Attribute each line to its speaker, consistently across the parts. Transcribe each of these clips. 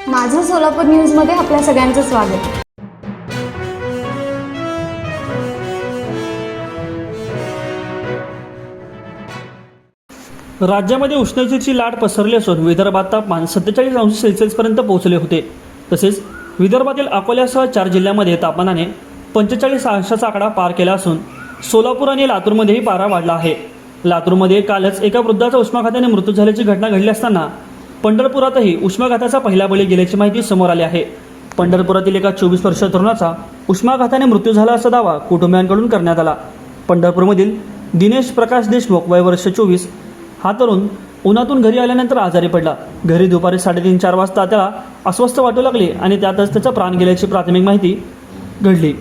Speaker 1: माझं सोलापूर न्यूजमध्ये आपल्या सगळ्यांचं स्वागत.
Speaker 2: राज्यामध्ये उष्णतेची लाट पसरली असून विदर्भात तापमान 47 अंश सेल्सिअसपर्यंत पोहोचले होते. तसेच विदर्भातील अकोल्यासह 4 जिल्ह्यांमध्ये तापमानाने 45 अंशाचा आकडा पार केला असून सोलापूर आणि लातूरमध्येही पारा वाढला आहे. लातूरमध्ये कालच एका वृद्धाचा उष्माघाताने मृत्यू झाल्याची घटना घडली असताना पंढरपुरातही उष्माघाताचा पहिला बळी गेल्याची माहिती समोर आली आहे. पंढरपुरातील एका 24 वर्षीय तरुणाचा उष्माघाताने मृत्यू झाला असा दावा कुटुंबियांकडून करण्यात आला. पंढरपूरमधील दिनेश प्रकाश देशमुख वय वर्ष 24 हा तरुण उन्हातून घरी आल्यानंतर आजारी पडला. घरी दुपारी 3:30-4 वाजता त्याला अस्वस्थ वाटू लागले आणि त्यातच त्याचा प्राण गेल्याची प्राथमिक माहिती घडली.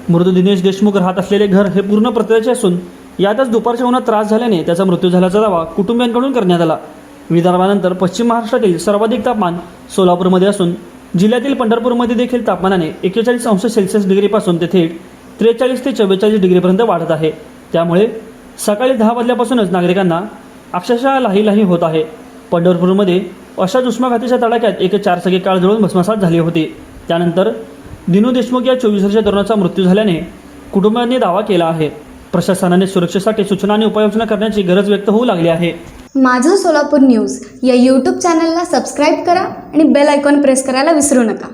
Speaker 2: मृत दिनेश देशमुख राहत असलेले घर हे पूर्ण प्रत्येकाचे असून यातच दुपारच्या उन्हात त्रास झाल्याने त्याचा मृत्यू झाल्याचा दावा कुटुंबियांकडून करण्यात आला. विदर्भानंतर पश्चिम महाराष्ट्रातील सर्वाधिक तापमान सोलापूरमध्ये असून जिल्ह्यातील पंढरपूरमध्ये देखील तापमानाने 41 अंश सेल्सिअस डिग्रीपासून ते थेट 43 ते 44 डिग्रीपर्यंत वाढत आहे. त्यामुळे सकाळी 10 वाजल्यापासूनच नागरिकांना अक्षरशः लाही होत आहे. पंढरपूरमध्ये अशाच उष्माघाताच्या तडाख्यात एक 4 चाकी कार जळून भस्मसात झाली होती. त्यानंतर दिनू देशमुख या 24 वर्षीय तरुणाचा मृत्यू झाल्याने कुटुंबांनी दावा केला आहे. प्रशासनाने सुरक्षेसाठी सूचना आणि उपाययोजना करण्याची गरज व्यक्त होऊ लागली आहे.
Speaker 1: माझं सोलापूर न्यूज या यूट्यूब चॅनलला सबस्क्राईब करा आणि बेल आयकॉन प्रेस करायला विसरू नका.